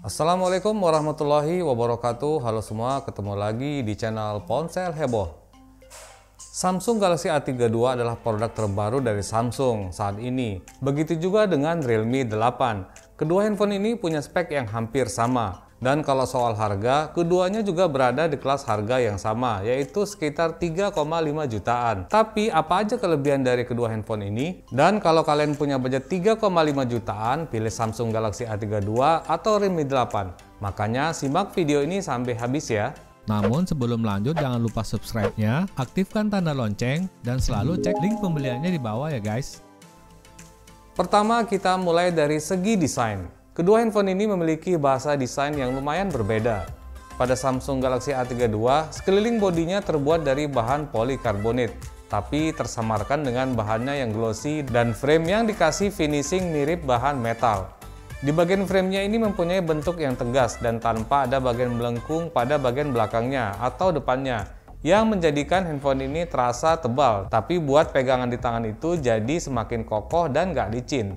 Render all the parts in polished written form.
Assalamualaikum warahmatullahi wabarakatuh. Halo semua, ketemu lagi di channel Ponsel Heboh. Samsung Galaxy A32 adalah produk terbaru dari Samsung saat ini. Begitu juga dengan Realme 8. Kedua handphone ini punya spek yang hampir sama. Dan kalau soal harga, keduanya juga berada di kelas harga yang sama, yaitu sekitar 3,5 jutaan. Tapi apa aja kelebihan dari kedua handphone ini? Dan kalau kalian punya budget 3,5 jutaan, pilih Samsung Galaxy A32 atau Realme 8. Makanya simak video ini sampai habis ya. Namun sebelum lanjut jangan lupa subscribe-nya, aktifkan tanda lonceng, dan selalu cek link pembeliannya di bawah ya guys. Pertama kita mulai dari segi desain. Kedua handphone ini memiliki bahasa desain yang lumayan berbeda. Pada Samsung Galaxy A32, sekeliling bodinya terbuat dari bahan polikarbonat, tapi tersamarkan dengan bahannya yang glossy dan frame yang dikasih finishing mirip bahan metal. Di bagian framenya ini mempunyai bentuk yang tegas dan tanpa ada bagian melengkung pada bagian belakangnya atau depannya, yang menjadikan handphone ini terasa tebal, tapi buat pegangan di tangan itu jadi semakin kokoh dan gak licin.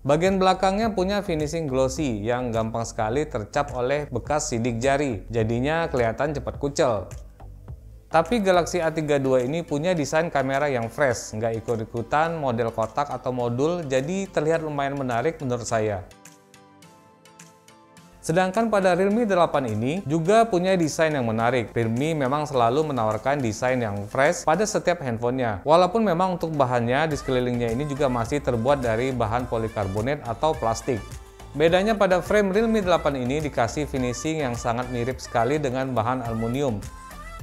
Bagian belakangnya punya finishing glossy yang gampang sekali tercap oleh bekas sidik jari, jadinya kelihatan cepat kucel. Tapi Galaxy A32 ini punya desain kamera yang fresh, nggak ikut-ikutan model kotak atau modul, jadi terlihat lumayan menarik menurut saya. Sedangkan pada Realme 8 ini juga punya desain yang menarik. Realme memang selalu menawarkan desain yang fresh pada setiap handphonenya. Walaupun memang untuk bahannya di sekelilingnya ini juga masih terbuat dari bahan polikarbonat atau plastik. Bedanya pada frame Realme 8 ini dikasih finishing yang sangat mirip sekali dengan bahan aluminium.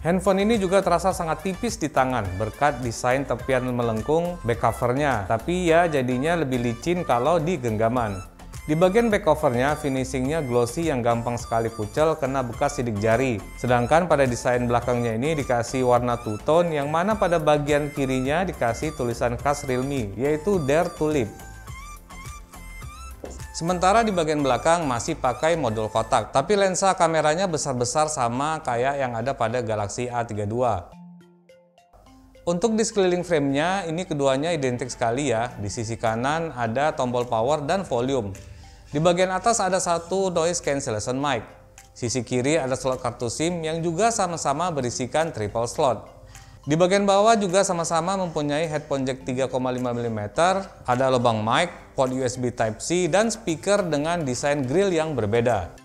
Handphone ini juga terasa sangat tipis di tangan berkat desain tepian melengkung back covernya, tapi ya jadinya lebih licin kalau di genggaman. Di bagian back covernya, finishingnya glossy yang gampang sekali kucel kena bekas sidik jari. Sedangkan pada desain belakangnya ini dikasih warna two tone yang mana pada bagian kirinya dikasih tulisan khas Realme, yaitu Dare to Live. Sementara di bagian belakang masih pakai modul kotak, tapi lensa kameranya besar-besar sama kayak yang ada pada Galaxy A32. Untuk di sekeliling framenya, ini keduanya identik sekali ya. Di sisi kanan ada tombol power dan volume. Di bagian atas ada satu noise cancellation mic. Sisi kiri ada slot kartu SIM yang juga sama-sama berisikan triple slot. Di bagian bawah juga sama-sama mempunyai headphone jack 3,5 mm, ada lubang mic, port USB Type-C, dan speaker dengan desain grill yang berbeda.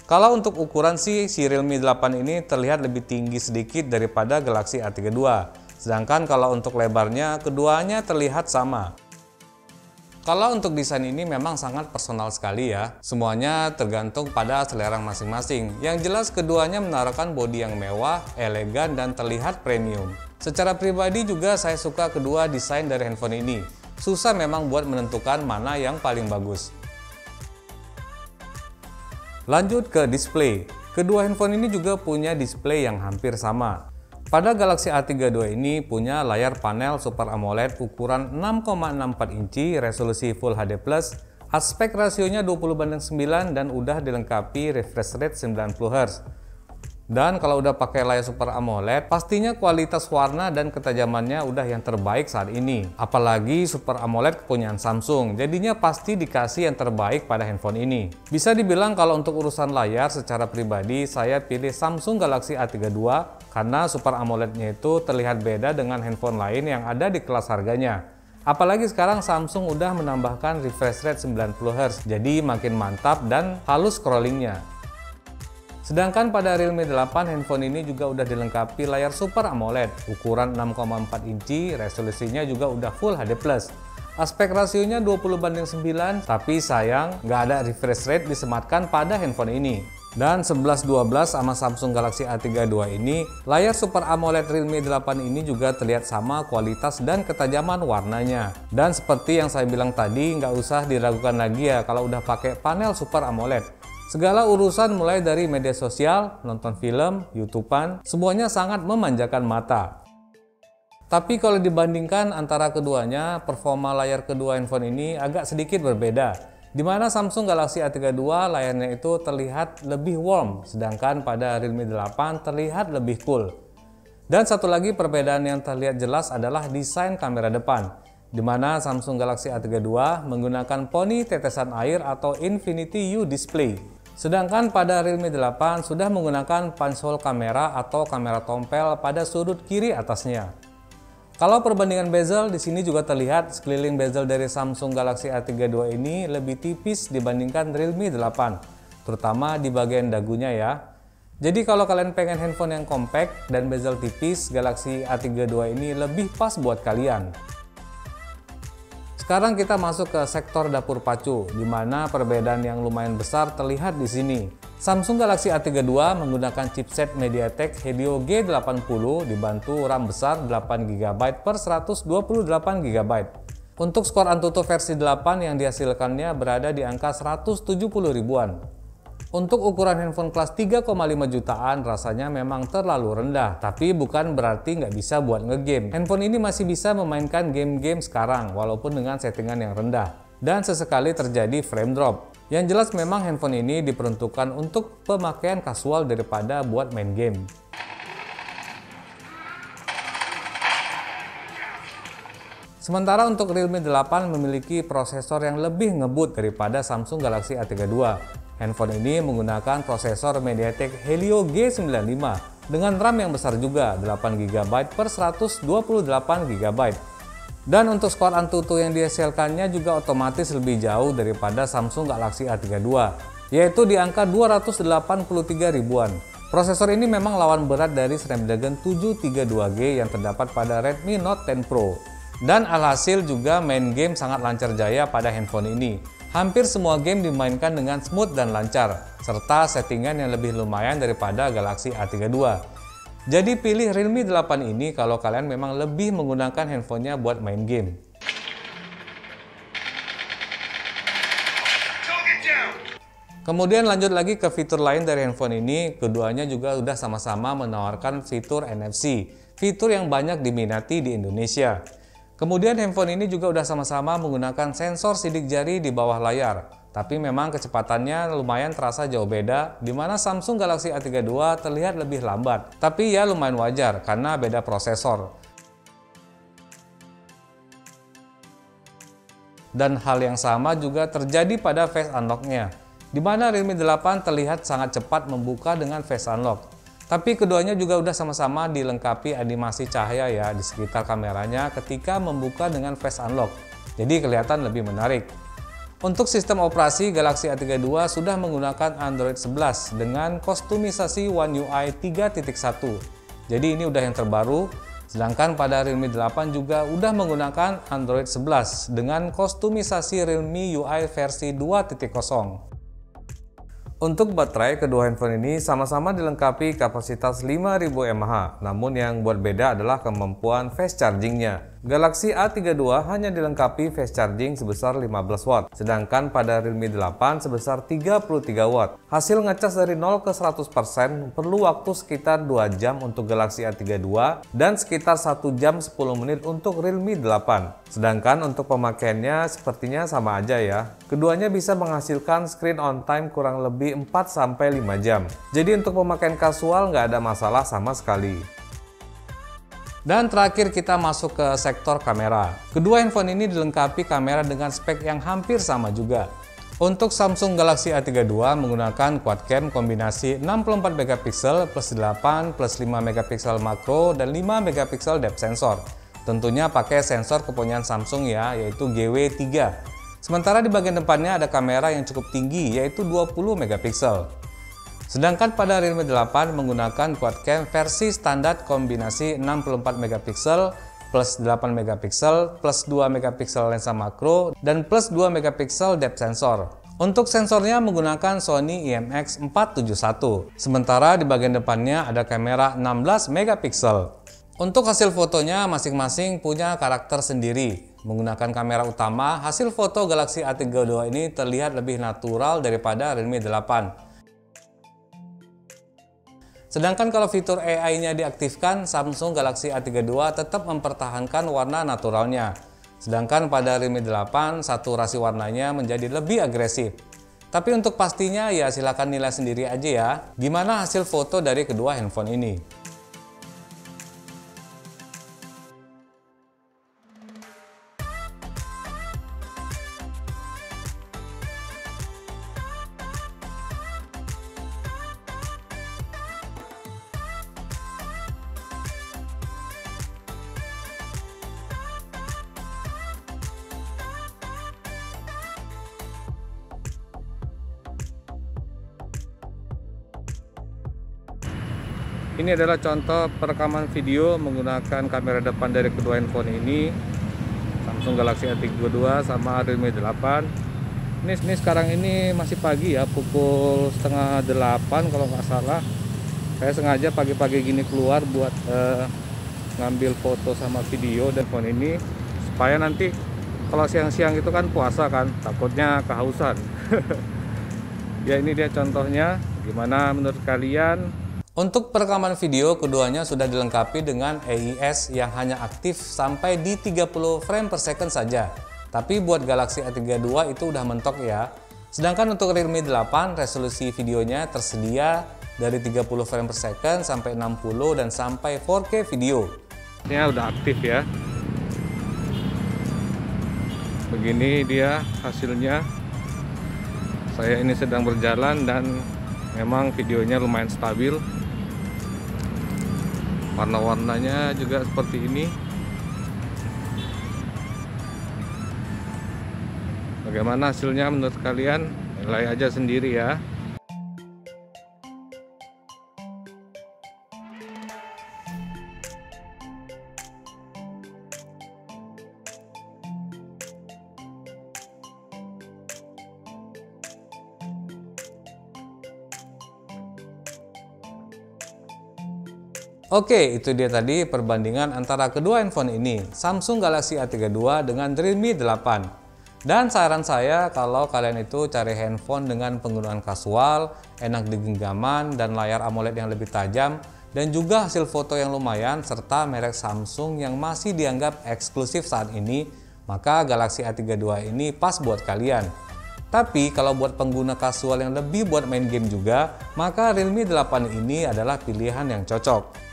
Kalau untuk ukuran si Realme 8 ini terlihat lebih tinggi sedikit daripada Galaxy A32. Sedangkan kalau untuk lebarnya, keduanya terlihat sama. Kalau untuk desain ini memang sangat personal sekali ya. Semuanya tergantung pada selera masing-masing. Yang jelas keduanya menawarkan bodi yang mewah, elegan, dan terlihat premium. Secara pribadi juga saya suka kedua desain dari handphone ini. Susah memang buat menentukan mana yang paling bagus. Lanjut ke display. Kedua handphone ini juga punya display yang hampir sama. Pada Galaxy A32 ini punya layar panel Super AMOLED ukuran 6,64 inci, resolusi Full HD+, aspek rasionya 20:9 dan udah dilengkapi refresh rate 90 Hz. Dan kalau udah pakai layar Super AMOLED, pastinya kualitas warna dan ketajamannya udah yang terbaik saat ini. Apalagi Super AMOLED kepunyaan Samsung, jadinya pasti dikasih yang terbaik pada handphone ini. Bisa dibilang kalau untuk urusan layar secara pribadi, saya pilih Samsung Galaxy A32 karena Super AMOLED-nya itu terlihat beda dengan handphone lain yang ada di kelas harganya. Apalagi sekarang Samsung udah menambahkan refresh rate 90 Hz, jadi makin mantap dan halus scrollingnya. Sedangkan pada Realme 8, handphone ini juga udah dilengkapi layar Super AMOLED ukuran 6,4 inci, resolusinya juga udah Full HD+. Aspek rasionya 20:9, tapi sayang nggak ada refresh rate disematkan pada handphone ini. Dan 11:12 sama Samsung Galaxy A32 ini, layar Super AMOLED Realme 8 ini juga terlihat sama kualitas dan ketajaman warnanya. Dan seperti yang saya bilang tadi, nggak usah diragukan lagi ya kalau udah pakai panel Super AMOLED. Segala urusan mulai dari media sosial, nonton film, YouTubean, semuanya sangat memanjakan mata. Tapi kalau dibandingkan antara keduanya, performa layar kedua handphone ini agak sedikit berbeda. Di mana Samsung Galaxy A32 layarnya itu terlihat lebih warm, sedangkan pada Realme 8 terlihat lebih cool. Dan satu lagi perbedaan yang terlihat jelas adalah desain kamera depan. di mana Samsung Galaxy A32 menggunakan poni tetesan air atau Infinity U display. Sedangkan pada Realme 8 sudah menggunakan punch hole kamera atau kamera tompel pada sudut kiri atasnya. Kalau perbandingan bezel, di sini juga terlihat sekeliling bezel dari Samsung Galaxy A32 ini lebih tipis dibandingkan Realme 8, terutama di bagian dagunya ya. Jadi kalau kalian pengen handphone yang compact dan bezel tipis, Galaxy A32 ini lebih pas buat kalian. Sekarang kita masuk ke sektor dapur pacu, di mana perbedaan yang lumayan besar terlihat di sini. Samsung Galaxy A32 menggunakan chipset MediaTek Helio G80 dibantu RAM besar 8GB per 128GB. Untuk skor Antutu versi 8 yang dihasilkannya berada di angka 170 ribuan. Untuk ukuran handphone kelas 3,5 jutaan rasanya memang terlalu rendah, tapi bukan berarti nggak bisa buat ngegame. Handphone ini masih bisa memainkan game-game sekarang, walaupun dengan settingan yang rendah. Dan sesekali terjadi frame drop. Yang jelas memang handphone ini diperuntukkan untuk pemakaian kasual daripada buat main game. Sementara untuk Realme 8 memiliki prosesor yang lebih ngebut daripada Samsung Galaxy A32. Handphone ini menggunakan prosesor MediaTek Helio G95 dengan RAM yang besar juga 8GB per 128GB. Dan untuk skor Antutu yang dihasilkannya juga otomatis lebih jauh daripada Samsung Galaxy A32, yaitu di angka 283 ribuan. Prosesor ini memang lawan berat dari Snapdragon 732G yang terdapat pada Redmi Note 10 Pro. Dan alhasil juga main game sangat lancar jaya pada handphone ini. Hampir semua game dimainkan dengan smooth dan lancar, serta settingan yang lebih lumayan daripada Galaxy A32. Jadi pilih Realme 8 ini kalau kalian memang lebih menggunakan handphonenya buat main game. Kemudian lanjut lagi ke fitur lain dari handphone ini, keduanya juga sudah sama-sama menawarkan fitur NFC, fitur yang banyak diminati di Indonesia. Kemudian handphone ini juga udah sama-sama menggunakan sensor sidik jari di bawah layar. Tapi memang kecepatannya lumayan terasa jauh beda, di mana Samsung Galaxy A32 terlihat lebih lambat. Tapi ya lumayan wajar karena beda prosesor. Dan hal yang sama juga terjadi pada Face Unlock-nya, di mana Realme 8 terlihat sangat cepat membuka dengan Face Unlock. Tapi keduanya juga udah sama-sama dilengkapi animasi cahaya ya di sekitar kameranya ketika membuka dengan Face Unlock. Jadi kelihatan lebih menarik. Untuk sistem operasi, Galaxy A32 sudah menggunakan Android 11 dengan kostumisasi One UI 3.1. Jadi ini udah yang terbaru. Sedangkan pada Realme 8 juga udah menggunakan Android 11 dengan kostumisasi Realme UI versi 2.0. Untuk baterai, kedua handphone ini sama-sama dilengkapi kapasitas 5000 mAh, namun yang buat beda adalah kemampuan fast chargingnya. Galaxy A32 hanya dilengkapi fast charging sebesar 15 watt, sedangkan pada Realme 8 sebesar 33 watt. Hasil ngecas dari 0 ke 100% perlu waktu sekitar 2 jam untuk Galaxy A32 dan sekitar 1 jam 10 menit untuk Realme 8. Sedangkan untuk pemakaiannya sepertinya sama aja ya. Keduanya bisa menghasilkan screen on time kurang lebih 4-5 jam. Jadi untuk pemakaian kasual nggak ada masalah sama sekali. Dan terakhir kita masuk ke sektor kamera. Kedua handphone ini dilengkapi kamera dengan spek yang hampir sama juga. Untuk Samsung Galaxy A32 menggunakan quad cam kombinasi 64 MP plus 8 plus 5 MP makro dan 5 MP depth sensor. Tentunya pakai sensor kepunyaan Samsung ya, yaitu GW3. Sementara di bagian depannya ada kamera yang cukup tinggi, yaitu 20 MP. Sedangkan pada Realme 8 menggunakan quad cam versi standar kombinasi 64 MP plus 8 MP plus 2 MP lensa makro dan plus 2 MP depth sensor. Untuk sensornya menggunakan Sony IMX471. Sementara di bagian depannya ada kamera 16 MP. Untuk hasil fotonya masing-masing punya karakter sendiri. Menggunakan kamera utama, hasil foto Galaxy A32 ini terlihat lebih natural daripada Realme 8. Sedangkan kalau fitur AI-nya diaktifkan, Samsung Galaxy A32 tetap mempertahankan warna naturalnya. Sedangkan pada Realme 8, saturasi warnanya menjadi lebih agresif. Tapi untuk pastinya ya silahkan nilai sendiri aja ya, gimana hasil foto dari kedua handphone ini. Ini adalah contoh perekaman video menggunakan kamera depan dari kedua handphone ini, Samsung Galaxy A32 sama Realme 8. Ini sekarang ini masih pagi ya, pukul setengah 8 kalau nggak salah. Saya sengaja pagi-pagi gini keluar buat ngambil foto sama video dan phone ini, supaya nanti kalau siang-siang itu kan puasa kan, takutnya kehausan. Ya, ini dia contohnya. Gimana menurut kalian? Untuk perekaman video, keduanya sudah dilengkapi dengan AIS yang hanya aktif sampai di 30 frame per second saja. Tapi buat Galaxy A32 itu udah mentok ya. Sedangkan untuk Realme 8, resolusi videonya tersedia dari 30 frame per second sampai 60 dan sampai 4K video. Ini udah aktif ya. Begini dia hasilnya. Saya ini sedang berjalan dan memang videonya lumayan stabil. Warna-warnanya juga seperti ini. Bagaimana hasilnya menurut kalian? Nilai aja sendiri ya. Oke, itu dia tadi perbandingan antara kedua handphone ini, Samsung Galaxy A32 dengan Realme 8. Dan saran saya kalau kalian itu cari handphone dengan penggunaan kasual, enak di genggaman, dan layar AMOLED yang lebih tajam, dan juga hasil foto yang lumayan, serta merek Samsung yang masih dianggap eksklusif saat ini, maka Galaxy A32 ini pas buat kalian. Tapi kalau buat pengguna kasual yang lebih buat main game juga, maka Realme 8 ini adalah pilihan yang cocok.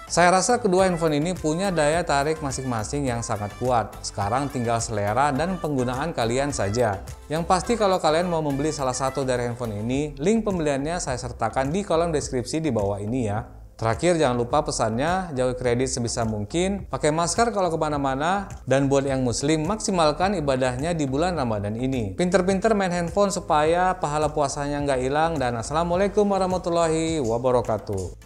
Saya rasa kedua handphone ini punya daya tarik masing-masing yang sangat kuat. Sekarang tinggal selera dan penggunaan kalian saja. Yang pasti kalau kalian mau membeli salah satu dari handphone ini, link pembeliannya saya sertakan di kolom deskripsi di bawah ini ya. Terakhir, jangan lupa pesannya, jauhi kredit sebisa mungkin, pakai masker kalau kemana-mana, dan buat yang muslim, maksimalkan ibadahnya di bulan Ramadan ini. Pinter-pinter main handphone supaya pahala puasanya nggak hilang, dan assalamualaikum warahmatullahi wabarakatuh.